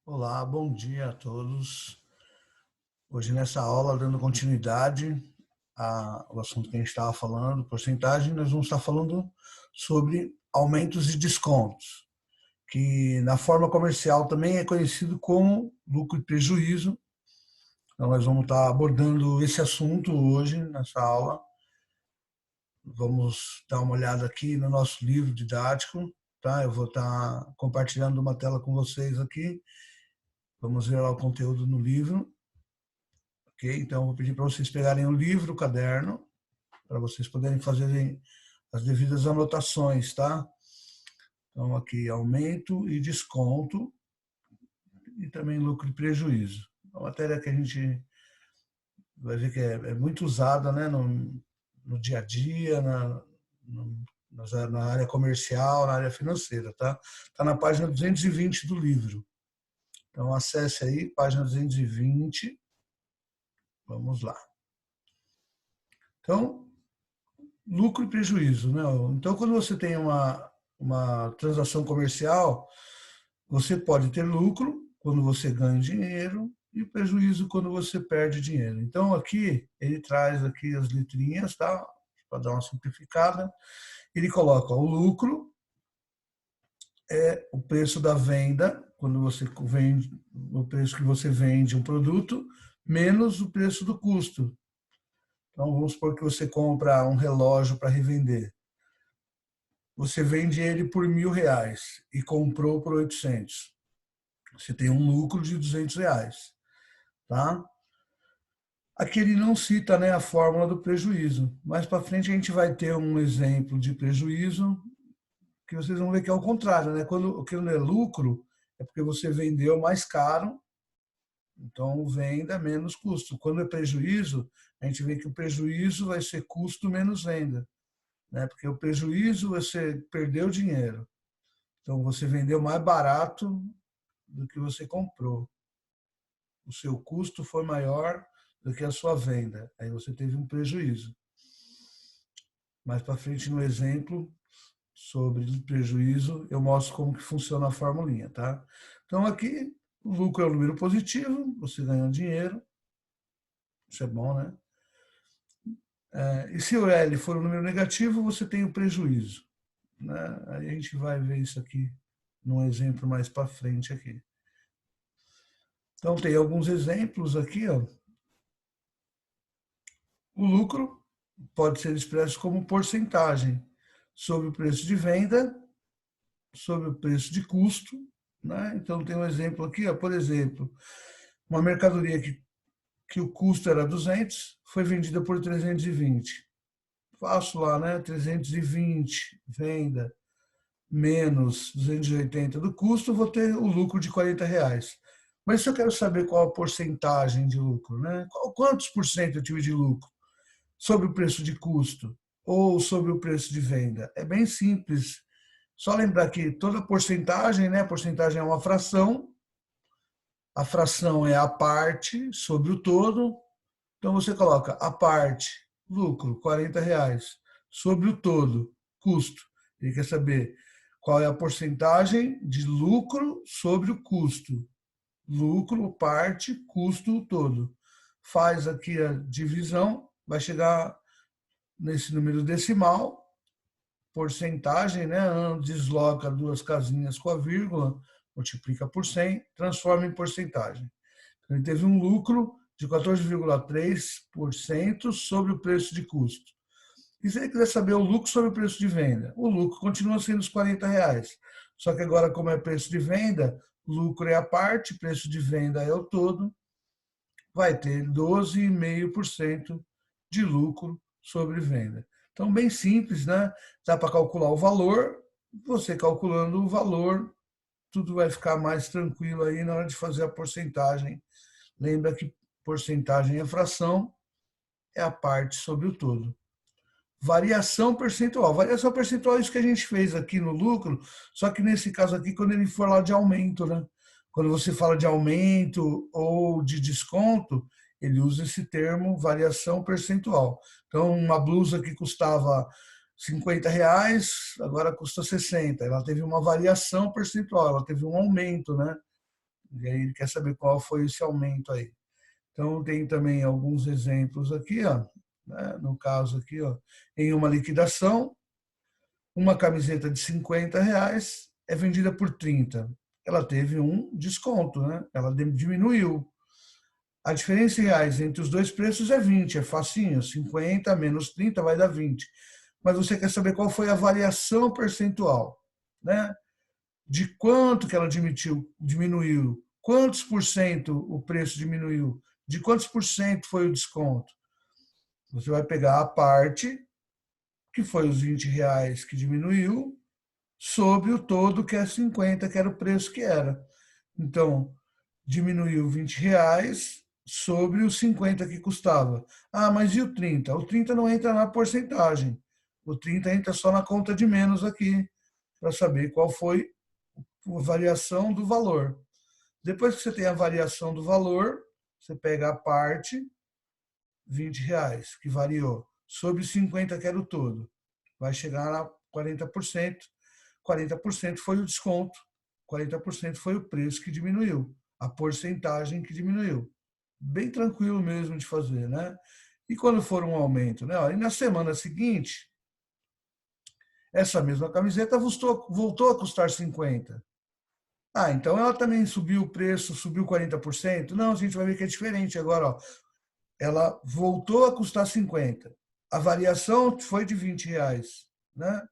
Olá, bom dia a todos. Hoje nessa aula, dando continuidade ao assunto que a gente estava falando, porcentagem, nós vamos estar falando sobre aumentos e descontos, que na forma comercial também é conhecido como lucro e prejuízo. Então nós vamos estar abordando esse assunto hoje nessa aula. Vamos dar uma olhada aqui no nosso livro didático, tá? Eu vou estar compartilhando uma tela com vocês aqui. Vamos ver lá o conteúdo no livro. Ok? Então, vou pedir para vocês pegarem o livro, o caderno, para vocês poderem fazer as devidas anotações, tá? Então, aqui, aumento e desconto e também lucro e prejuízo. É uma matéria que a gente vai ver que é muito usada, né, no dia a dia, na área comercial, na área financeira, tá? Está na página 220 do livro. Então, acesse aí, página 220. Vamos lá. Então, lucro e prejuízo, né? Então, quando você tem uma transação comercial, você pode ter lucro quando você ganha dinheiro e prejuízo quando você perde dinheiro. Então, aqui, ele traz aqui as letrinhas, tá? Para dar uma simplificada. Ele coloca o lucro, é o preço da venda, quando você vende, o preço que você vende um produto, menos o preço do custo. Então, vamos supor que você compra um relógio para revender. Você vende ele por R$ 1.000 e comprou por 800. Você tem um lucro de R$ 200, tá? Aqui ele não cita, né, a fórmula do prejuízo. Mais para frente a gente vai ter um exemplo de prejuízo que vocês vão ver que é o contrário, né? Quando aquilo é lucro, é porque você vendeu mais caro, então venda menos custo. Quando é prejuízo, a gente vê que o prejuízo vai ser custo menos venda, né? Porque o prejuízo você perdeu dinheiro. Então você vendeu mais barato do que você comprou. O seu custo foi maior do que a sua venda. Aí você teve um prejuízo. Mais para frente no exemplo sobre prejuízo, eu mostro como que funciona a formulinha, tá? Então aqui o lucro é o número positivo, você ganha dinheiro, isso é bom, né? E se o L for um número negativo, você tem o prejuízo, né? Aí a gente vai ver isso aqui num exemplo mais para frente aqui. Então tem alguns exemplos aqui, ó. O lucro pode ser expresso como porcentagem sobre o preço de venda, sobre o preço de custo, né? Então tem um exemplo aqui, ó, por exemplo, uma mercadoria que o custo era 200, foi vendida por 320. Faço lá, né? 320 venda menos 280 do custo, vou ter o lucro de R$ 40. Mas se eu quero saber qual a porcentagem de lucro, né? Quantos por cento eu tive de lucro? Sobre o preço de custo ou sobre o preço de venda? É bem simples. Só lembrar que toda porcentagem, né? Porcentagem é uma fração, a fração é a parte sobre o todo. Então você coloca a parte, lucro, R$ 40, sobre o todo, custo. Ele quer saber qual é a porcentagem de lucro sobre o custo. Lucro, parte, custo, todo. Faz aqui a divisão, vai chegar nesse número decimal, porcentagem, né? Desloca duas casinhas com a vírgula, multiplica por 100, transforma em porcentagem. Então, ele teve um lucro de 14,3% sobre o preço de custo. E se ele quiser saber o lucro sobre o preço de venda, o lucro continua sendo os R$ 40. Só que agora, como é preço de venda, lucro é a parte, preço de venda é o todo, vai ter 12,5% de lucro sobre venda. Então, bem simples, né? Dá para calcular o valor, você calculando o valor, tudo vai ficar mais tranquilo aí na hora de fazer a porcentagem. Lembra que porcentagem é fração, é a parte sobre o todo. Variação percentual. Variação percentual é isso que a gente fez aqui no lucro, só que nesse caso aqui, quando ele for lá de aumento, né? Quando você fala de aumento ou de desconto, ele usa esse termo variação percentual. Então, uma blusa que custava R$ 50, agora custa 60. Ela teve uma variação percentual, ela teve um aumento, né? E aí ele quer saber qual foi esse aumento aí. Então, tem também alguns exemplos aqui, ó, né? No caso aqui, ó, em uma liquidação, uma camiseta de R$ 50 é vendida por 30. Ela teve um desconto, né? Ela diminuiu. A diferença em reais entre os dois preços é 20, é facinho, 50 menos 30 vai dar 20. Mas você quer saber qual foi a variação percentual, né? De quanto que ela diminuiu, quantos por cento o preço diminuiu, de quantos por cento foi o desconto. Você vai pegar a parte, que foi os R$ 20 que diminuiu, sobre o todo, que é 50, que era o preço que era. Então, diminuiu R$ 20 sobre os 50 que custava. Ah, mas e o 30? O 30 não entra na porcentagem. O 30 entra só na conta de menos aqui, para saber qual foi a variação do valor. Depois que você tem a variação do valor, você pega a parte, R$ 20, que variou, sobre 50, que era o todo. Vai chegar a 40%. 40% foi o desconto, 40% foi o preço que diminuiu, a porcentagem que diminuiu. Bem tranquilo mesmo de fazer, né? E quando for um aumento, né? E na semana seguinte, essa mesma camiseta voltou a custar 50. Ah, então ela também subiu o preço, subiu 40%? Não, a gente vai ver que é diferente agora, ó. Ela voltou a custar 50. A variação foi de R$ 20, né?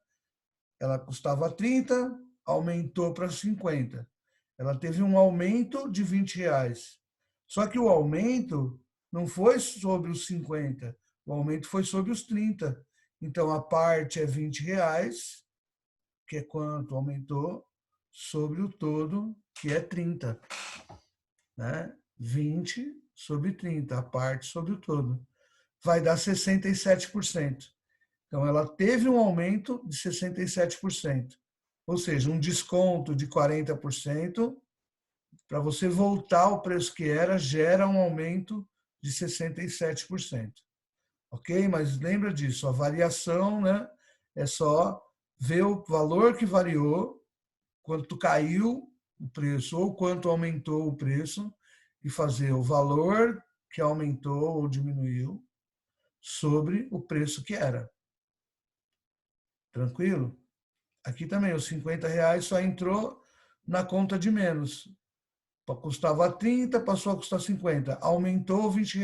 Ela custava 30, aumentou para 50. Ela teve um aumento de R$ 20. Só que o aumento não foi sobre os 50, o aumento foi sobre os 30. Então a parte é R$ 20, que é quanto aumentou, sobre o todo, que é 30. Né? 20 sobre 30, a parte sobre o todo. Vai dar 67%. Então, ela teve um aumento de 67%, ou seja, um desconto de 40%, para você voltar ao preço que era, gera um aumento de 67%. Ok? Mas lembra disso, a variação, né, é só ver o valor que variou, quanto caiu o preço ou quanto aumentou o preço, e fazer o valor que aumentou ou diminuiu sobre o preço que era. Tranquilo? Aqui também, os R$ 50 só entrou na conta de menos. Custava 30, passou a custar 50. Aumentou R$ 20.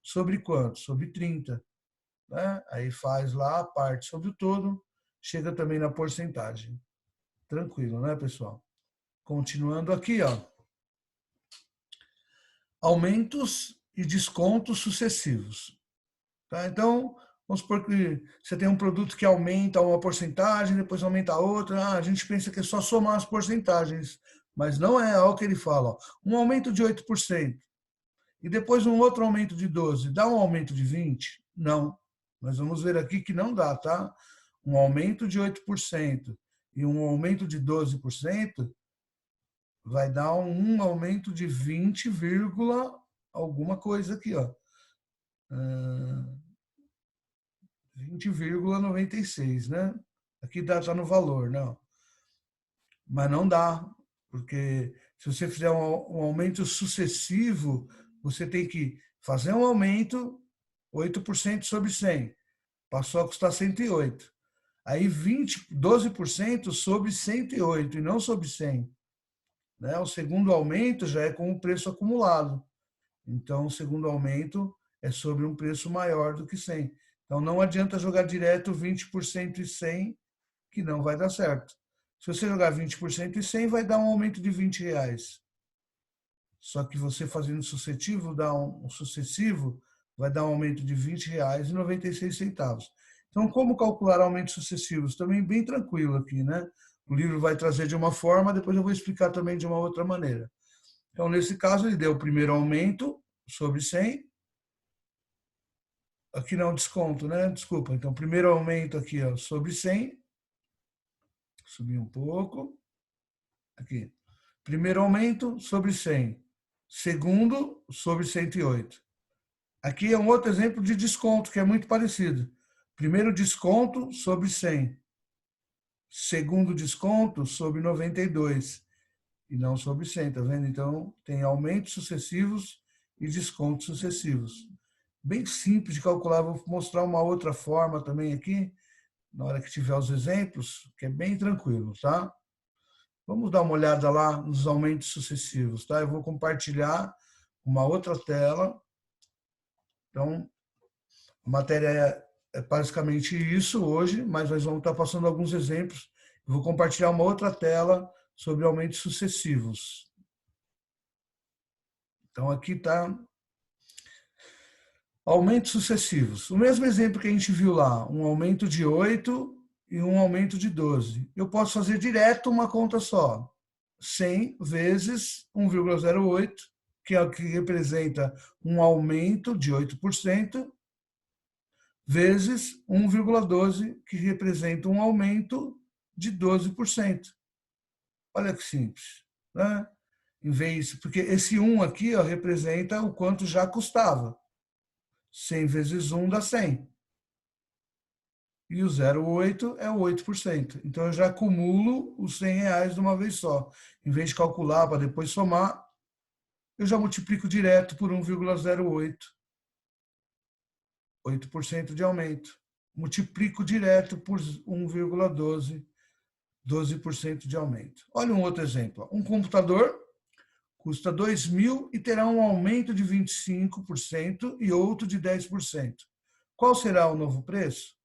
Sobre quanto? Sobre 30. Né? Aí faz lá a parte sobre o todo, chega também na porcentagem. Tranquilo, né, pessoal? Continuando aqui, ó. Aumentos e descontos sucessivos. Tá? Então, vamos supor que você tem um produto que aumenta uma porcentagem, depois aumenta a outra. Ah, a gente pensa que é só somar as porcentagens, mas não é, o que ele fala. Ó. Um aumento de 8% e depois um outro aumento de 12%. Dá um aumento de 20%? Não. Nós vamos ver aqui que não dá, tá? Um aumento de 8% e um aumento de 12% vai dar um aumento de 20, alguma coisa aqui, ó. 20,96, né? Aqui está no valor, não. Mas não dá, porque se você fizer um aumento sucessivo, você tem que fazer um aumento 8% sobre 100. Passou a custar 108. Aí 12% sobre 108 e não sobre 100. Né? O segundo aumento já é com o preço acumulado. Então, o segundo aumento é sobre um preço maior do que 100. Então, não adianta jogar direto 20% e 100, que não vai dar certo. Se você jogar 20% e 100, vai dar um aumento de R$ 20. Só que você fazendo sucessivo, vai dar um aumento de R$ 20,96. Então, como calcular aumentos sucessivos? Também bem tranquilo aqui, né? O livro vai trazer de uma forma, depois eu vou explicar também de uma outra maneira. Então, nesse caso, ele deu o primeiro aumento sobre 100. Aqui não, desconto, né? Desculpa. Então, primeiro aumento aqui, ó, sobre 100. Subir um pouco. Aqui. Primeiro aumento sobre 100. Segundo, sobre 108. Aqui é um outro exemplo de desconto, que é muito parecido. Primeiro desconto sobre 100. Segundo desconto sobre 92. e não sobre 100, tá vendo? Então, tem aumentos sucessivos e descontos sucessivos. Bem simples de calcular, vou mostrar uma outra forma também aqui, na hora que tiver os exemplos, que é bem tranquilo, tá? Vamos dar uma olhada lá nos aumentos sucessivos, tá? Eu vou compartilhar uma outra tela. Então, a matéria é basicamente isso hoje, mas nós vamos estar passando alguns exemplos. Eu vou compartilhar uma outra tela sobre aumentos sucessivos. Então, aqui está aumentos sucessivos. O mesmo exemplo que a gente viu lá, um aumento de 8 e um aumento de 12. Eu posso fazer direto uma conta só. 100 vezes 1,08, que é o que representa um aumento de 8%, vezes 1,12, que representa um aumento de 12%. Olha que simples, né? Em vez, porque esse 1 aqui, ó, representa o quanto já custava. 100 vezes 1 dá 100. E o 0,8 é o 8%. Então, eu já acumulo os R$ 100 de uma vez só. Em vez de calcular para depois somar, eu já multiplico direto por 1,08. 8% de aumento. Multiplico direto por 1,12, 12% de aumento. Olha um outro exemplo. Um computador custa 2.000 e terá um aumento de 25% e outro de 10%. Qual será o novo preço?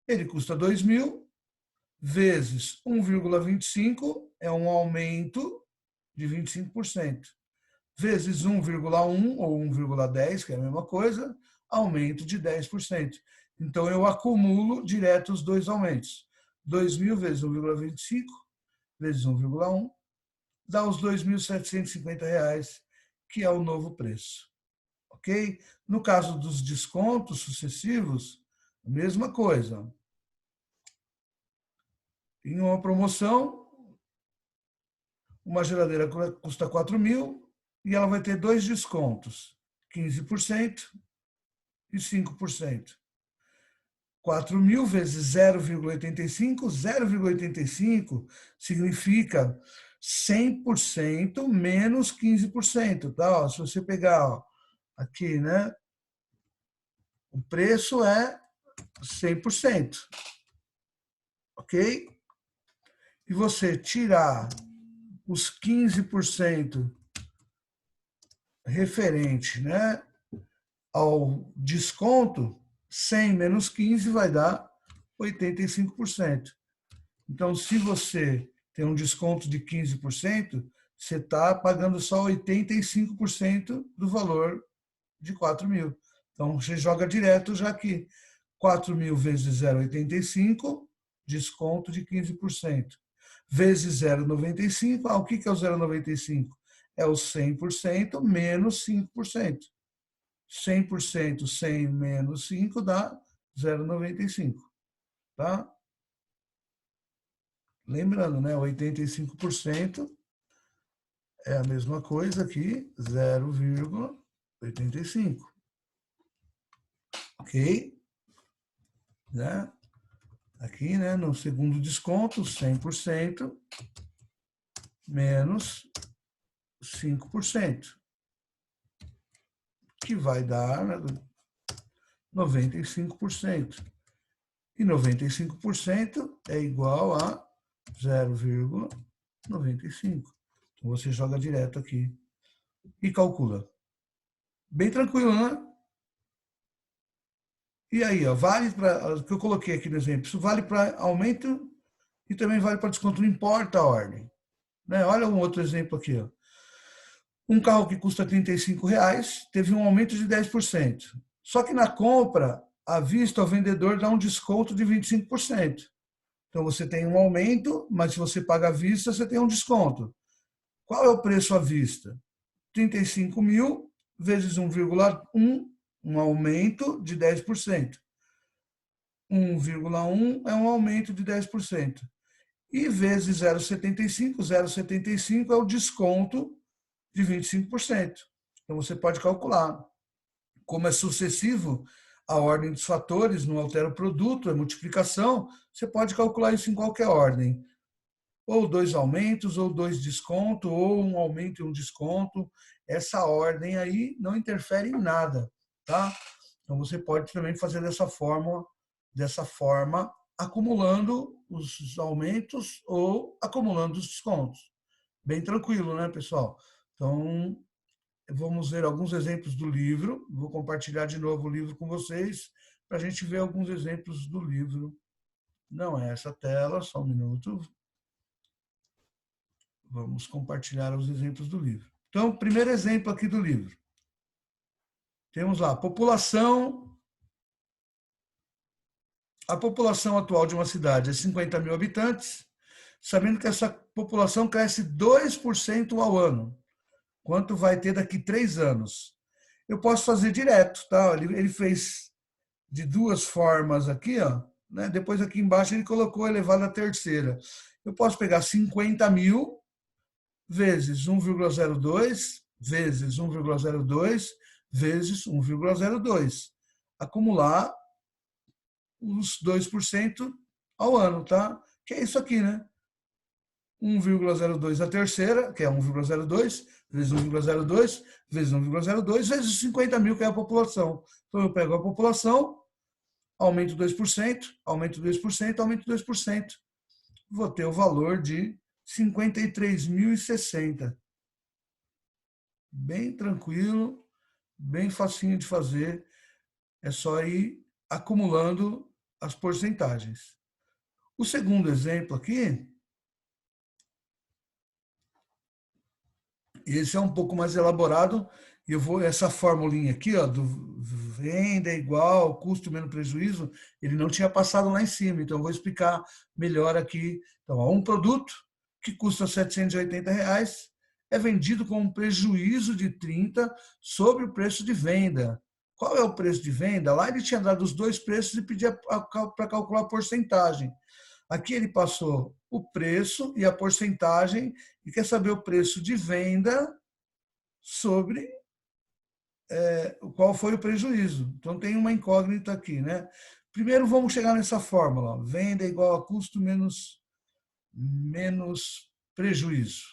Ele custa 2.000 vezes 1,25 é um aumento de 25%. Vezes 1,1 ou 1,10, que é a mesma coisa, aumento de 10%. Então, eu acumulo direto os dois aumentos. 2.000 vezes 1,25 vezes 1,1 dá os R$ 2.750, que é o novo preço. Ok? No caso dos descontos sucessivos, a mesma coisa. Em uma promoção, uma geladeira custa 4.000 e ela vai ter dois descontos, 15% e 5%. 4.000 vezes 0,85, 0,85 significa 100% menos 15%, tá? Ó, se você pegar, ó, aqui, né? O preço é 100%, ok? E você tirar os 15% referente, né, ao desconto, 100 menos 15 vai dar 85%. Então, se você tem um desconto de 15%, você está pagando só 85% do valor de 4.000. Então, você joga direto, já que 4.000 vezes 0,85, desconto de 15%. Vezes 0,95, o que é o 0,95? É o 100% menos 5%. 100%, 100 menos 5 dá 0,95, tá? Lembrando, né, 85% é a mesma coisa que 0,85, ok? Né? Aqui, né, no segundo desconto, 100% menos 5%, que vai dar 95%. E 95% é igual a 0,95. Então, você joga direto aqui e calcula. Bem tranquilo, né? E aí, ó, vale para o que eu coloquei aqui no exemplo, isso vale para aumento e também vale para desconto, não importa a ordem. Né? Olha um outro exemplo aqui. Ó. Um carro que custa R$ 35 teve um aumento de 10%. Só que na compra, à vista, o vendedor dá um desconto de 25%. Então, você tem um aumento, mas se você paga à vista, você tem um desconto. Qual é o preço à vista? 35.000 vezes 1,1, um aumento de 10%. 1,1 é um aumento de 10%. E vezes 0,75, 0,75 é o desconto de 25%. Então, você pode calcular. Como é sucessivo, a ordem dos fatores não altera o produto, é multiplicação, você pode calcular isso em qualquer ordem. ou 2 aumentos, ou 2 descontos, ou um aumento e um desconto. Essa ordem aí não interfere em nada, tá? Então você pode também fazer dessa forma, acumulando os aumentos ou acumulando os descontos. Bem tranquilo, né, pessoal? Então, vamos ver alguns exemplos do livro. Vou compartilhar de novo o livro com vocês para a gente ver alguns exemplos do livro. Não é essa tela, só um minuto. Vamos compartilhar os exemplos do livro. Então, primeiro exemplo aqui do livro. Temos lá, a população atual de uma cidade é 50 mil habitantes, sabendo que essa população cresce 2% ao ano. Quanto vai ter daqui 3 anos? Eu posso fazer direto, tá? Ele fez de 2 formas aqui, ó, né? Depois aqui embaixo ele colocou elevado à terceira. Eu posso pegar 50 mil vezes 1,02 vezes 1,02 vezes 1,02. Acumular os 2% ao ano, tá? Que é isso aqui, né? 1,02 a terceira, que é 1,02, vezes 1,02, vezes 1,02, vezes 50 mil, que é a população. Então, eu pego a população, aumento 2%, aumento 2%, aumento 2%. Vou ter o valor de 53.060. Bem tranquilo, bem facinho de fazer. É só ir acumulando as porcentagens. O segundo exemplo aqui, esse é um pouco mais elaborado, e eu vou, essa formulinha aqui, ó, do venda é igual, custo menos prejuízo, ele não tinha passado lá em cima, então eu vou explicar melhor aqui. Então, ó, um produto que custa R$780 é vendido com um prejuízo de 30 sobre o preço de venda. Qual é o preço de venda? Lá ele tinha dado os 2 preços e pedia para calcular a porcentagem. Aqui ele passou o preço e a porcentagem e quer saber o preço de venda sobre qual foi o prejuízo. Então tem uma incógnita aqui, né? Primeiro vamos chegar nessa fórmula. Venda é igual a custo menos prejuízo.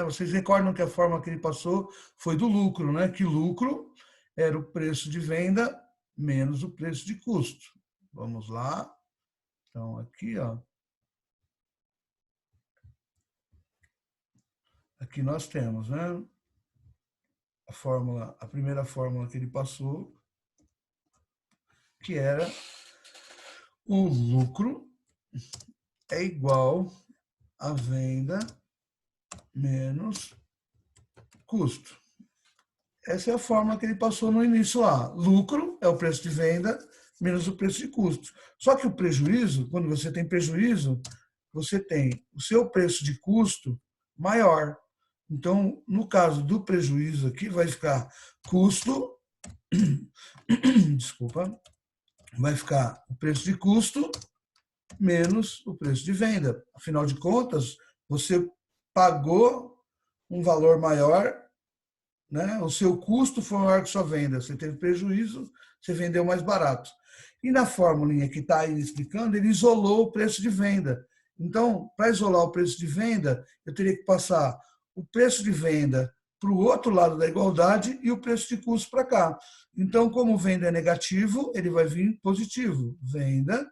Vocês recordam que a fórmula que ele passou foi do lucro, né? Que lucro era o preço de venda menos o preço de custo. Vamos lá. Então aqui, ó. Aqui nós temos, né? A primeira fórmula que ele passou, que era o lucro é igual a venda menos custo. Essa é a fórmula que ele passou no início lá. Lucro é o preço de venda menos o preço de custo. Só que o prejuízo, quando você tem prejuízo, você tem o seu preço de custo maior. Então, no caso do prejuízo aqui, vai ficar custo, desculpa, vai ficar o preço de custo menos o preço de venda. Afinal de contas, você pagou um valor maior, né? O seu custo foi maior que sua venda. Você teve prejuízo, você vendeu mais barato. E na fórmula que está aí explicando, ele isolou o preço de venda. Então, para isolar o preço de venda, eu teria que passar o preço de venda para o outro lado da igualdade e o preço de custo para cá. Então, como venda é negativo, ele vai vir positivo. Venda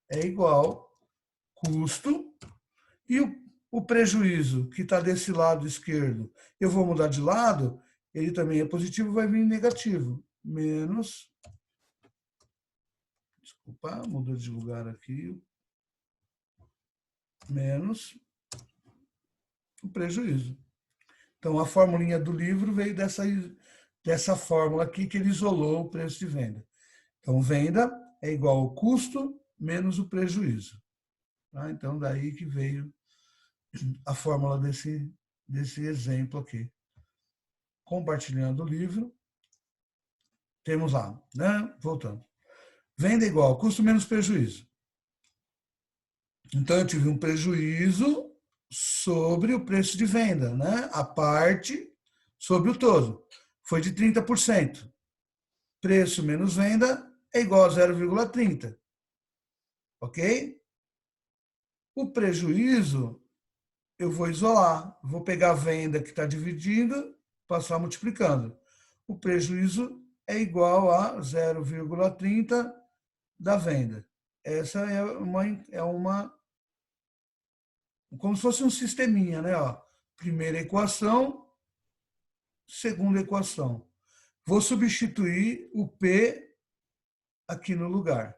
é igual custo e o prejuízo que está desse lado esquerdo, eu vou mudar de lado, ele também é positivo, vai vir negativo. Menos, desculpa, mudou de lugar aqui, menos o prejuízo. Então, a formulinha do livro veio dessa fórmula aqui que ele isolou o preço de venda. Então, venda é igual ao custo menos o prejuízo. Tá? Então, daí que veio a fórmula desse exemplo aqui. Compartilhando o livro, temos lá, né? Voltando. Venda é igual ao custo menos prejuízo. Então, eu tive um prejuízo sobre o preço de venda, né? A parte sobre o todo. Foi de 30%. Preço menos venda é igual a 0,30. ok? O prejuízo eu vou isolar, vou pegar a venda que está dividindo, passar multiplicando. O prejuízo é igual a 0,30 da venda. Essa é uma como se fosse um sisteminha, né? Ó, primeira equação, segunda equação. Vou substituir o P aqui no lugar,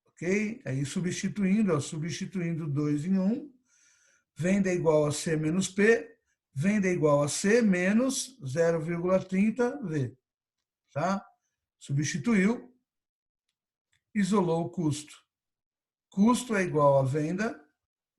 ok? Aí substituindo, ó, substituindo 2 em 1, venda é igual a C menos P, venda é igual a C menos 0,30V, tá? Substituiu, isolou o custo. Custo é igual a venda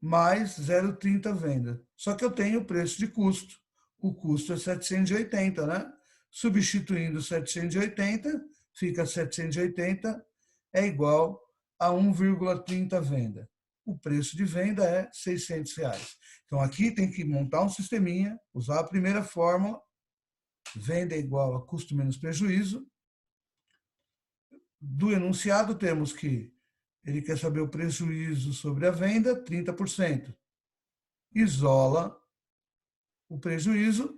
mais 0,30 venda. Só que eu tenho o preço de custo. O custo é 780, né? Substituindo 780, fica 780 é igual a 1,30 venda. O preço de venda é R$600. Então aqui tem que montar um sisteminha, usar a primeira fórmula, venda é igual a custo menos prejuízo. Do enunciado temos que ele quer saber o prejuízo sobre a venda, 30%. Isola o prejuízo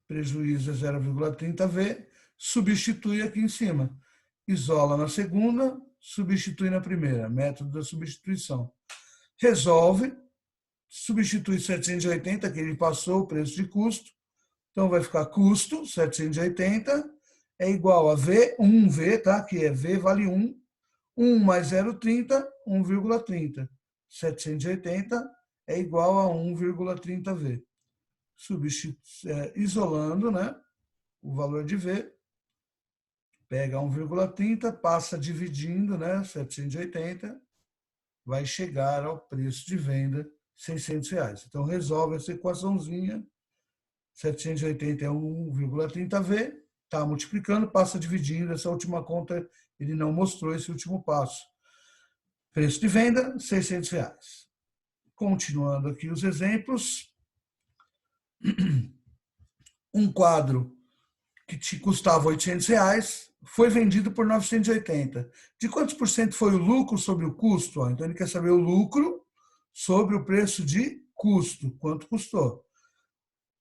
é 0,30V, substitui aqui em cima. Isola na segunda, substitui na primeira, método da substituição. Resolve, substitui 780, que ele passou o preço de custo, então vai ficar custo, 780, é igual a V, 1V, tá? Que é V vale 1, 1 mais 0,30, 1,30. 780 é igual a 1,30V. Isolando, né, o valor de V, pega 1,30, passa dividindo, né, 780, vai chegar ao preço de venda R$600. Então, resolve essa equaçãozinha, 780 é 1,30V, está multiplicando, passa dividindo, essa última conta ele não mostrou esse último passo. Preço de venda, R$600. Continuando aqui os exemplos, um quadro que te custava R$800 foi vendido por 980. De quantos por cento foi o lucro sobre o custo? Então ele quer saber o lucro sobre o preço de custo, quanto custou.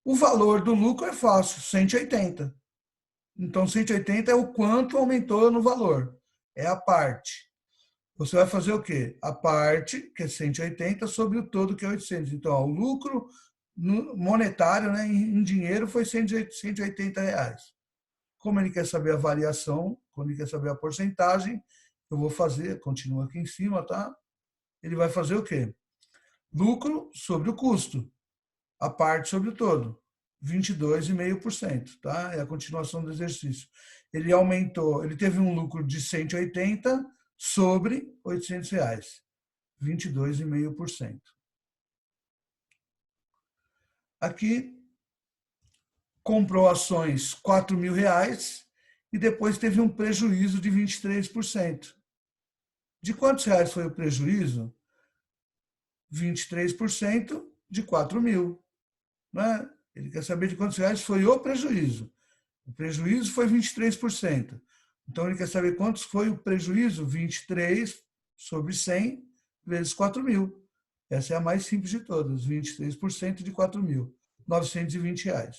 O valor do lucro é fácil, 180. Então 180 é o quanto aumentou no valor, é a parte. Você vai fazer o quê? A parte, que é 180, sobre o todo, que é 800. Então, ó, o lucro monetário, né, em dinheiro, foi R$180. Como ele quer saber a variação, quando ele quer saber a porcentagem, eu vou fazer, continua aqui em cima, tá? Ele vai fazer o quê? Lucro sobre o custo, a parte sobre o todo, 22,5%, tá? É a continuação do exercício. Ele aumentou, ele teve um lucro de 180 sobre R$800, 22,5%. Aqui, comprou ações R$4.000 e depois teve um prejuízo de 23%. De quantos reais foi o prejuízo? 23% de 4.000. Né? Ele quer saber de quantos reais foi o prejuízo. O prejuízo foi 23%. Então, ele quer saber quantos foi o prejuízo? 23 sobre 100 vezes 4.000. Essa é a mais simples de todas, 23% de 4.000, R$920.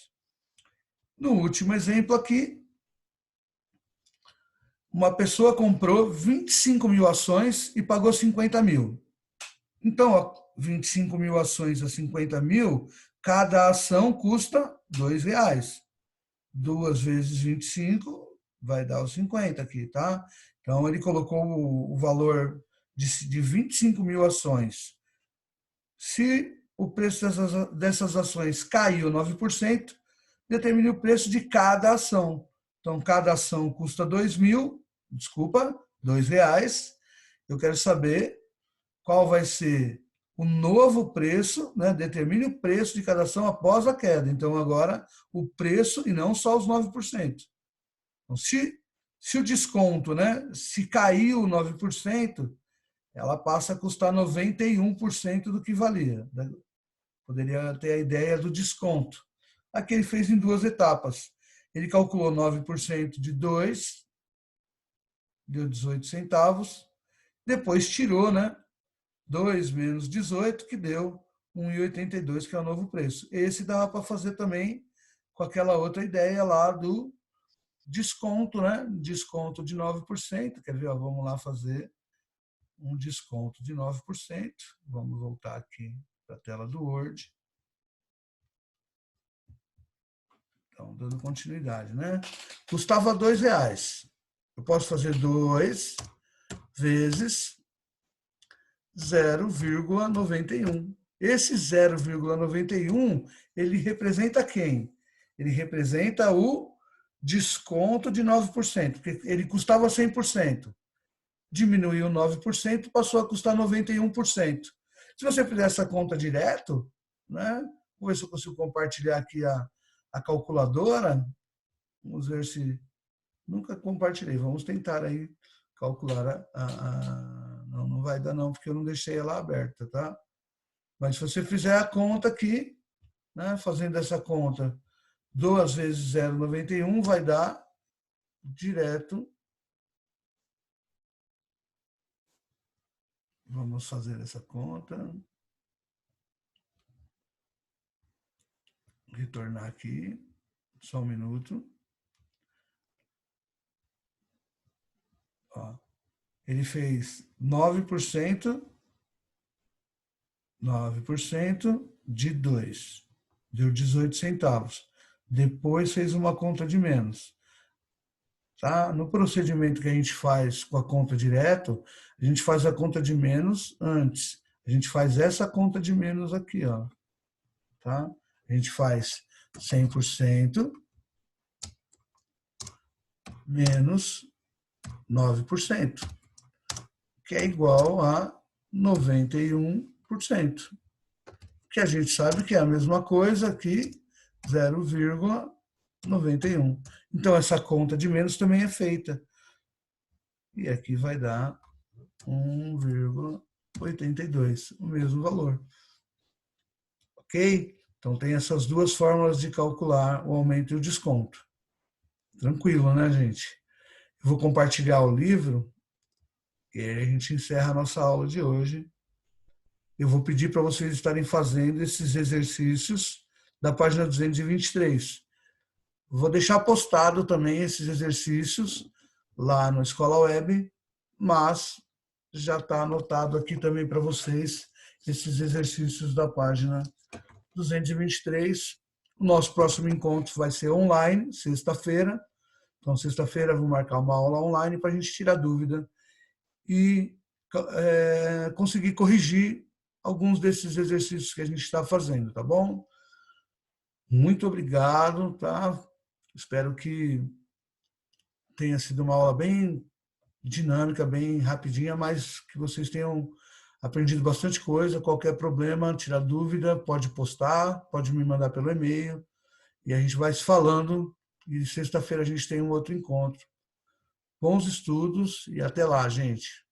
No último exemplo aqui, uma pessoa comprou 25.000 ações e pagou 50.000. Então, ó, 25.000 ações a 50.000, cada ação custa R$2. 2 vezes 25 vai dar os 50 aqui, tá? Então, ele colocou o valor de 25.000 ações. Se o preço dessas ações caiu 9%, determine o preço de cada ação. Então, cada ação custa R$2. Eu quero saber qual vai ser o novo preço, né? Determine o preço de cada ação após a queda. Então, agora, o preço e não só os 9%. Então, se o desconto, né? Se caiu 9%, ela passa a custar 91% do que valia. Poderia ter a ideia do desconto. Aqui ele fez em 2 etapas. Ele calculou 9% de 2, deu 18 centavos, depois tirou, né? 2 menos 18, que deu 1,82, que é o novo preço. Esse dava para fazer também com aquela outra ideia lá do desconto, né? Desconto de 9%. Quer ver? Ó, vamos lá fazer um desconto de 9%. Vamos voltar aqui para a tela do Word. Então, dando continuidade, né? Custava R$2. Eu posso fazer 2 vezes 0,91. Esse 0,91, ele representa quem? Ele representa o desconto de 9%, porque ele custava 100%. Diminuiu 9%, passou a custar 91%. Se você fizer essa conta direto, né? Vou ver se eu consigo compartilhar aqui a calculadora. Vamos ver se... Nunca compartilhei. Vamos tentar aí calcular Não, não vai dar não, porque eu não deixei ela aberta, tá? Mas se você fizer a conta aqui, né, fazendo essa conta 2 vezes 0,91, vai dar direto. Vamos fazer essa conta. Retornar aqui. Só um minuto. Ó, ele fez 9% de 2. Deu 18 centavos. Depois fez uma conta de menos. Tá? No procedimento que a gente faz com a conta direto, a gente faz a conta de menos antes. A gente faz essa conta de menos aqui, ó. Tá? A gente faz 100% menos 9%, que é igual a 91%. Que a gente sabe que é a mesma coisa que 0,91. Então, essa conta de menos também é feita. E aqui vai dar 1,82, o mesmo valor. Ok? Então, tem essas duas fórmulas de calcular o aumento e o desconto. Tranquilo, né, gente? Eu vou compartilhar o livro e aí a gente encerra a nossa aula de hoje. Eu vou pedir para vocês estarem fazendo esses exercícios da página 223. Vou deixar postado também esses exercícios lá no Escola Web, mas já está anotado aqui também para vocês esses exercícios da página 223. O nosso próximo encontro vai ser online, sexta-feira. Então, sexta-feira, vou marcar uma aula online para a gente tirar dúvida e conseguir corrigir alguns desses exercícios que a gente está fazendo, tá bom? Muito obrigado, tá? Espero que tenha sido uma aula bem dinâmica, bem rapidinha, mas que vocês tenham aprendido bastante coisa. Qualquer problema, tirar dúvida, pode postar, pode me mandar pelo e-mail e a gente vai se falando e sexta-feira a gente tem um outro encontro. Bons estudos e até lá, gente.